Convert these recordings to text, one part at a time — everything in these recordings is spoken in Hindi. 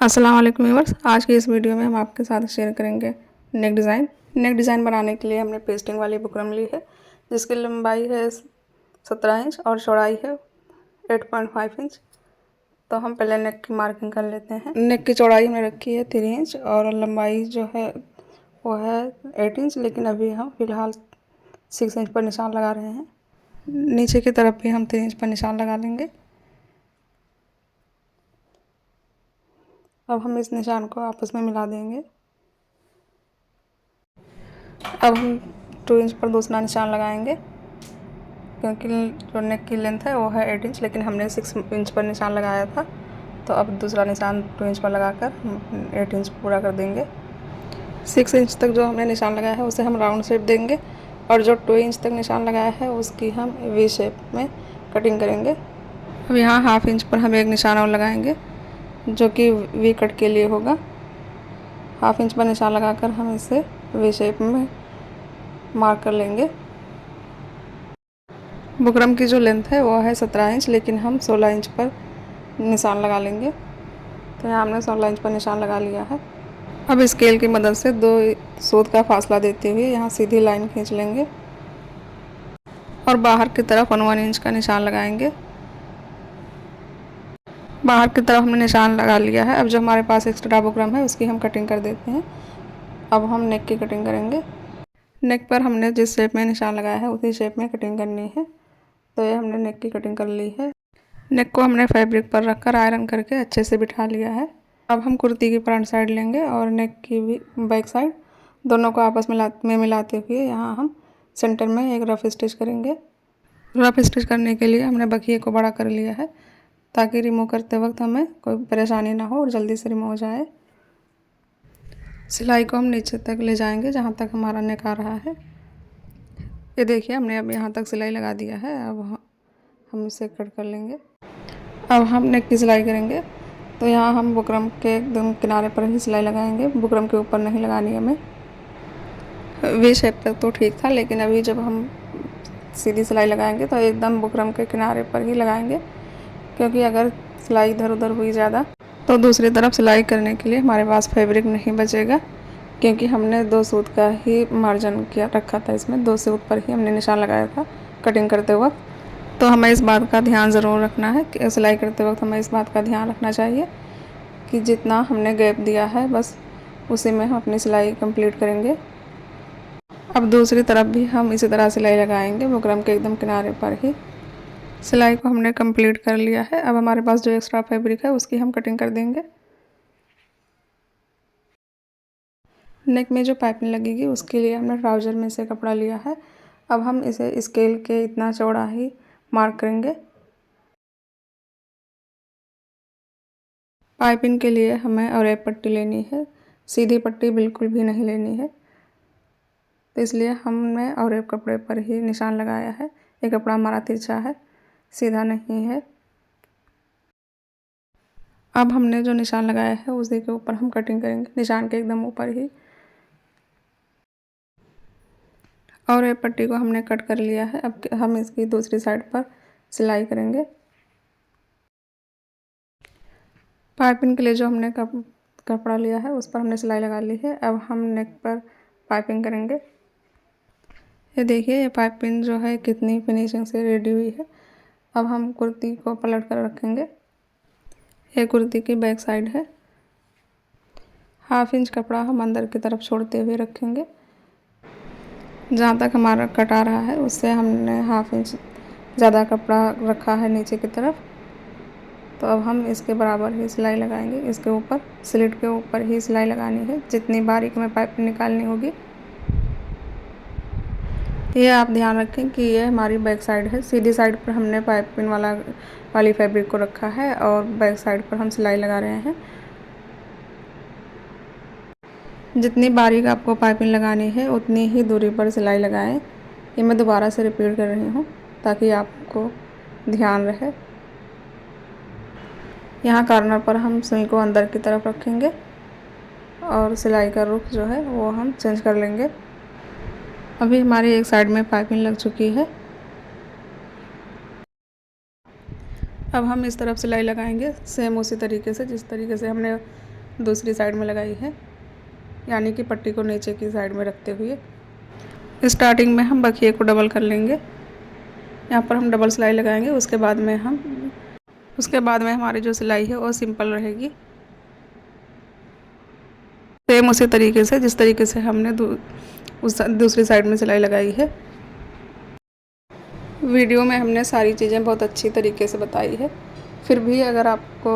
अस्सलाम वालेकुम व्यूअर्स। आज की इस वीडियो में हम आपके साथ शेयर करेंगे नेक डिज़ाइन। नेक डिज़ाइन बनाने के लिए हमने पेस्टिंग वाली बुकरम ली है, जिसकी लंबाई है 17 इंच और चौड़ाई है 8.5 इंच। तो हम पहले नेक की मार्किंग कर लेते हैं। नेक की चौड़ाई हमने रखी है 3 इंच और लंबाई जो है वो है 8 इंच, लेकिन अभी हम फ़िलहाल 6 इंच पर निशान लगा रहे हैं। नीचे की तरफ भी हम 3 इंच पर निशान लगा लेंगे। अब हम इस निशान को आपस में मिला देंगे। अब हम 2 इंच पर दूसरा निशान लगाएंगे, क्योंकि जो नेक की लेंथ है वो है 8 इंच, लेकिन हमने 6 इंच पर निशान लगाया था। तो अब दूसरा निशान 2 इंच पर लगाकर हम 8 इंच पूरा कर देंगे। 6 इंच तक जो हमने निशान लगाया है उसे हम राउंड शेप देंगे, और जो 2 इंच तक निशान लगाया है उसकी हम वी शेप में कटिंग करेंगे। अब यहाँ हाफ इंच पर हम एक निशान और लगाएंगे, जो कि वी कट के लिए होगा। हाफ इंच पर निशान लगाकर हम इसे वी शेप में मार्क कर लेंगे। बुकरम की जो लेंथ है वो है 17 इंच, लेकिन हम 16 इंच पर निशान लगा लेंगे। तो यहाँ हमने 16 इंच पर निशान लगा लिया है। अब स्केल की मदद से 2 सूत का फासला देते हुए यहाँ सीधी लाइन खींच लेंगे और बाहर की तरफ 1 इंच का निशान लगाएंगे। बाहर की तरफ हमने निशान लगा लिया है। अब जो हमारे पास एक्स्ट्रा बुकरम है उसकी हम कटिंग कर देते हैं। अब हम नेक की कटिंग करेंगे। नेक पर हमने जिस शेप में निशान लगाया है उसी शेप में कटिंग करनी है। तो ये हमने नेक की कटिंग कर ली है। नेक को हमने फैब्रिक पर रखकर आयरन करके अच्छे से बिठा लिया है। अब हम कुर्ती की फ्रंट साइड लेंगे और नेक की भी बैक साइड, दोनों को आपस में मिलाते हुए यहाँ हम सेंटर में एक रफ स्टिच करेंगे। रफ स्टिच करने के लिए हमने बखिए को बड़ा कर लिया है, ताकि रिमूव करते वक्त हमें कोई परेशानी ना हो और जल्दी से रिमूव हो जाए। सिलाई को हम नीचे तक ले जाएंगे जहाँ तक हमारा नेक आ रहा है। ये देखिए, हमने अब यहाँ तक सिलाई लगा दिया है। अब हम इसे कट कर लेंगे। अब हम नेक की सिलाई करेंगे। तो यहाँ हम बुकरम के एकदम किनारे पर ही सिलाई लगाएंगे, बुकरम के ऊपर नहीं लगानी हमें। वी शेप तक तो ठीक था, लेकिन अभी जब हम सीधी सिलाई लगाएंगे तो एकदम बुकरम के किनारे पर ही लगाएंगे, क्योंकि अगर सिलाई इधर उधर हुई ज़्यादा तो दूसरी तरफ सिलाई करने के लिए हमारे पास फैब्रिक नहीं बचेगा, क्योंकि हमने 2 सूत का ही मार्जिन किया रखा था। इसमें 2 सूत पर ही हमने निशान लगाया था कटिंग करते वक्त। तो हमें इस बात का ध्यान ज़रूर रखना है कि सिलाई करते वक्त हमें इस बात का ध्यान रखना चाहिए कि जितना हमने गैप दिया है बस उसी में हम अपनी सिलाई कंप्लीट करेंगे। अब दूसरी तरफ भी हम इसी तरह सिलाई लगाएंगे, बुकरम के एकदम किनारे पर ही। सिलाई को हमने कंप्लीट कर लिया है। अब हमारे पास जो एक्स्ट्रा फैब्रिक है उसकी हम कटिंग कर देंगे। नेक में जो पाइपिंग लगेगी उसके लिए हमने ट्राउज़र में से कपड़ा लिया है। अब हम इसे स्केल के इतना चौड़ा ही मार्क करेंगे। पाइपिंग के लिए हमें और एक पट्टी लेनी है, सीधी पट्टी बिल्कुल भी नहीं लेनी है। तो इसलिए हमने और एक कपड़े पर ही निशान लगाया है। ये कपड़ा हमारा तिरछा है, सीधा नहीं है। अब हमने जो निशान लगाया है उसी के ऊपर हम कटिंग करेंगे, निशान के एकदम ऊपर ही। और एक पट्टी को हमने कट कर लिया है। अब हम इसकी दूसरी साइड पर सिलाई करेंगे। पाइपिंग के लिए जो हमने कपड़ा लिया है उस पर हमने सिलाई लगा ली है। अब हम नेक पर पाइपिंग करेंगे। ये देखिए, ये पाइपिंग जो है कितनी फिनिशिंग से रेडी हुई है। अब हम कुर्ती को पलट कर रखेंगे। ये कुर्ती की बैक साइड है। हाफ इंच कपड़ा हम अंदर की तरफ छोड़ते हुए रखेंगे। जहाँ तक हमारा कट आ रहा है उससे हमने हाफ इंच ज़्यादा कपड़ा रखा है नीचे की तरफ। तो अब हम इसके बराबर ही सिलाई लगाएंगे। इसके ऊपर स्लिट के ऊपर ही सिलाई लगानी है, जितनी बारीक हमें पाइपिंग निकालनी होगी। ये आप ध्यान रखें कि ये हमारी बैक साइड है। सीधी साइड पर हमने पाइपिंग वाली फैब्रिक को रखा है और बैक साइड पर हम सिलाई लगा रहे हैं। जितनी बारीक आपको पाइपिंग लगानी है उतनी ही दूरी पर सिलाई लगाएं। ये मैं दोबारा से रिपीट कर रही हूँ ताकि आपको ध्यान रहे। यहाँ कॉर्नर पर हम सुई को अंदर की तरफ रखेंगे और सिलाई का रुख जो है वो हम चेंज कर लेंगे। अभी हमारी एक साइड में पाइपिंग लग चुकी है। अब हम इस तरफ सिलाई लगाएंगे सेम उसी तरीके से जिस तरीके से हमने दूसरी साइड में लगाई है, यानी कि पट्टी को नीचे की साइड में रखते हुए। स्टार्टिंग में हम बखिए को डबल कर लेंगे, यहाँ पर हम डबल सिलाई लगाएंगे। उसके बाद में हमारी जो सिलाई है वो सिंपल रहेगी। सेम उसी तरीके से जिस तरीके से हमने दूसरी साइड में सिलाई लगाई है। वीडियो में हमने सारी चीज़ें बहुत अच्छी तरीके से बताई है, फिर भी अगर आपको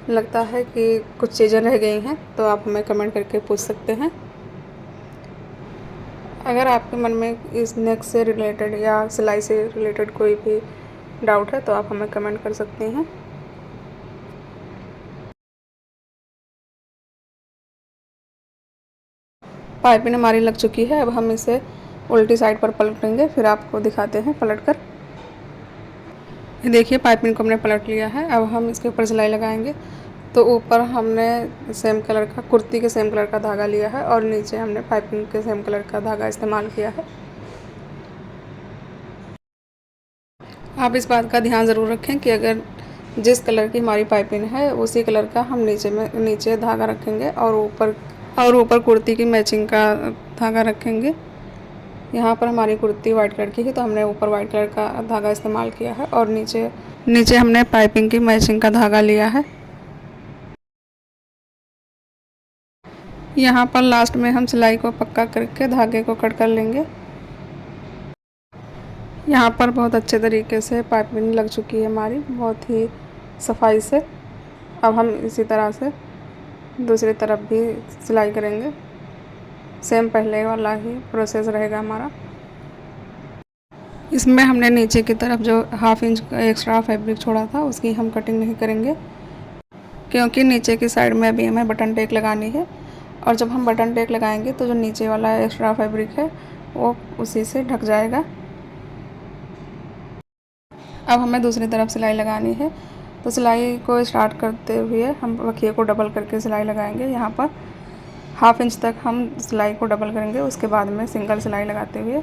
लगता है कि कुछ चीज़ें रह गई हैं तो आप हमें कमेंट करके पूछ सकते हैं। अगर आपके मन में इस नेक से रिलेटेड या सिलाई से रिलेटेड कोई भी डाउट है तो आप हमें कमेंट कर सकते हैं। पाइपिंग हमारी लग चुकी है, अब हम इसे उल्टी साइड पर पलटेंगे, फिर आपको दिखाते हैं पलट कर। देखिए पाइपिंग को हमने पलट लिया है। अब हम इसके ऊपर सिलाई लगाएंगे। तो ऊपर हमने सेम कलर का, कुर्ती के सेम कलर का धागा लिया है और नीचे हमने पाइपिंग के सेम कलर का धागा इस्तेमाल किया है। आप इस बात का ध्यान ज़रूर रखें कि अगर जिस कलर की हमारी पाइपिंग है उसी कलर का हम नीचे धागा रखेंगे और ऊपर कुर्ती की मैचिंग का धागा रखेंगे। यहाँ पर हमारी कुर्ती वाइट कलर की है तो हमने ऊपर वाइट कलर का धागा इस्तेमाल किया है और नीचे हमने पाइपिंग की मैचिंग का धागा लिया है। यहाँ पर लास्ट में हम सिलाई को पक्का करके धागे को कट कर लेंगे। यहाँ पर बहुत अच्छे तरीके से पाइपिंग लग चुकी है हमारी, बहुत ही सफाई से। अब हम इसी तरह से दूसरी तरफ भी सिलाई करेंगे। सेम पहले वाला ही प्रोसेस रहेगा हमारा। इसमें हमने नीचे की तरफ जो हाफ इंच का एक्स्ट्रा फैब्रिक छोड़ा था उसकी हम कटिंग नहीं करेंगे, क्योंकि नीचे की साइड में अभी हमें बटन टेक लगानी है और जब हम बटन टेक लगाएंगे तो जो नीचे वाला एक्स्ट्रा फैब्रिक है वो उसी से ढक जाएगा। अब हमें दूसरी तरफ सिलाई लगानी है, तो सिलाई को स्टार्ट करते हुए हम बखिए को डबल करके सिलाई लगाएंगे। यहाँ पर हाफ इंच तक हम सिलाई को डबल करेंगे, उसके बाद में सिंगल सिलाई लगाते हुए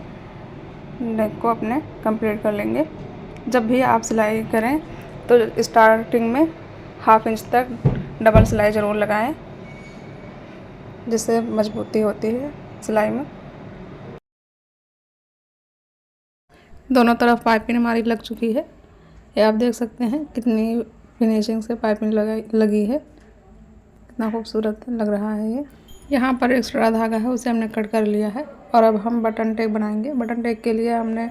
नेक को अपने कंप्लीट कर लेंगे। जब भी आप सिलाई करें तो स्टार्टिंग में हाफ इंच तक डबल सिलाई ज़रूर लगाएं, जिससे मजबूती होती है सिलाई में। दोनों तरफ पाइपिंग हमारी लग चुकी है, ये आप देख सकते हैं कितनी फिनिशिंग से पाइपिंग लगी है, कितना खूबसूरत लग रहा है ये। यहाँ पर एक्स्ट्रा धागा है उसे हमने कट कर लिया है और अब हम बटन टेक बनाएंगे। बटन टेक के लिए हमने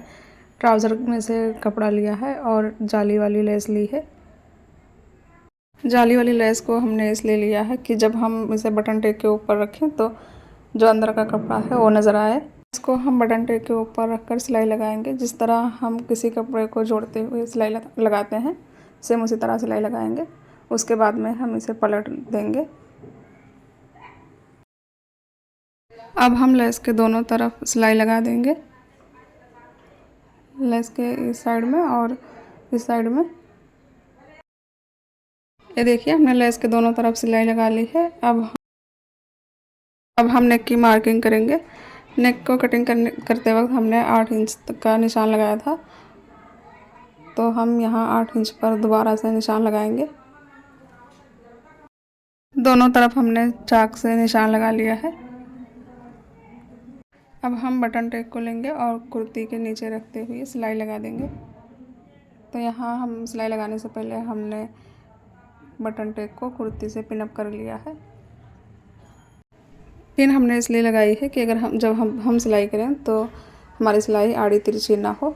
ट्राउज़र में से कपड़ा लिया है और जाली वाली लेस ली है। जाली वाली लेस को हमने इसलिए लिया है कि जब हम इसे बटन टेक के ऊपर रखें तो जो अंदर का कपड़ा है वो नज़र आए। इसको हम बटन टेक के ऊपर रखकर सिलाई लगाएंगे। जिस तरह हम किसी कपड़े को जोड़ते हुए सिलाई लगाते हैं, सेम उसी तरह सिलाई लगाएंगे। उसके बाद में हम इसे पलट देंगे। अब हम लेस के दोनों तरफ सिलाई लगा देंगे, लेस के इस साइड में और इस साइड में। ये देखिए हमने लेस के दोनों तरफ सिलाई लगा ली है। अब हम नेक की मार्किंग करेंगे। नेक को कटिंग करते वक्त हमने 8 इंच तक का निशान लगाया था, तो हम यहाँ 8 इंच पर दोबारा से निशान लगाएंगे। दोनों तरफ हमने चाक से निशान लगा लिया है। अब हम बटन टेक को लेंगे और कुर्ती के नीचे रखते हुए सिलाई लगा देंगे। तो यहाँ हम सिलाई लगाने से पहले हमने बटन टेक को कुर्ती से पिन अप कर लिया है। पिन हमने इसलिए लगाई है कि अगर जब हम सिलाई करें तो हमारी सिलाई आड़ी तिरछी ना हो,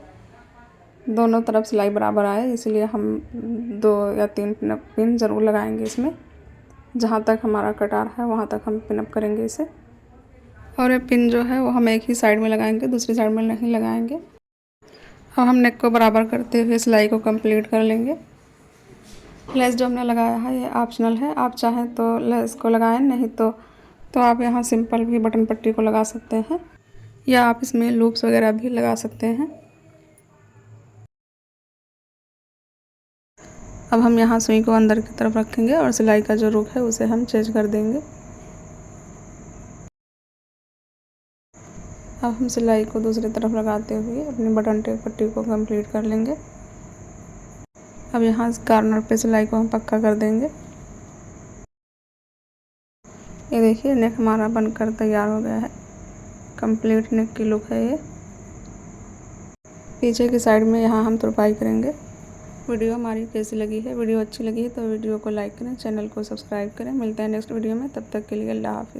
दोनों तरफ सिलाई बराबर आए, इसलिए हम 2 या 3 पिन ज़रूर लगाएंगे इसमें। जहाँ तक हमारा कटार है वहाँ तक हम पिन अप करेंगे इसे। और ये पिन जो है वो हम एक ही साइड में लगाएंगे, दूसरी साइड में नहीं लगाएंगे। अब हम नेक को बराबर करते हुए सिलाई को कंप्लीट कर लेंगे। लेस जो हमने लगाया है ये ऑप्शनल है, आप चाहें तो लेस को लगाएं, नहीं तो आप यहाँ सिंपल भी बटन पट्टी को लगा सकते हैं या आप इसमें लूप्स वगैरह भी लगा सकते हैं। अब हम यहाँ सुई को अंदर की तरफ रखेंगे और सिलाई का जो रुख है उसे हम चेंज कर देंगे। अब हम सिलाई को दूसरी तरफ लगाते हुए अपनी बटन टेक पट्टी को कंप्लीट कर लेंगे। अब यहाँ इस कॉर्नर पे सिलाई को हम पक्का कर देंगे। ये देखिए नेक हमारा बनकर तैयार हो गया है। कंप्लीट नेक की लुक है ये। पीछे की साइड में यहाँ हम तुरपाई करेंगे। वीडियो हमारी कैसी लगी है, वीडियो अच्छी लगी है तो वीडियो को लाइक करें, चैनल को सब्सक्राइब करें। मिलते हैं नेक्स्ट वीडियो में, तब तक के लिए अल्लाह हाफिज़।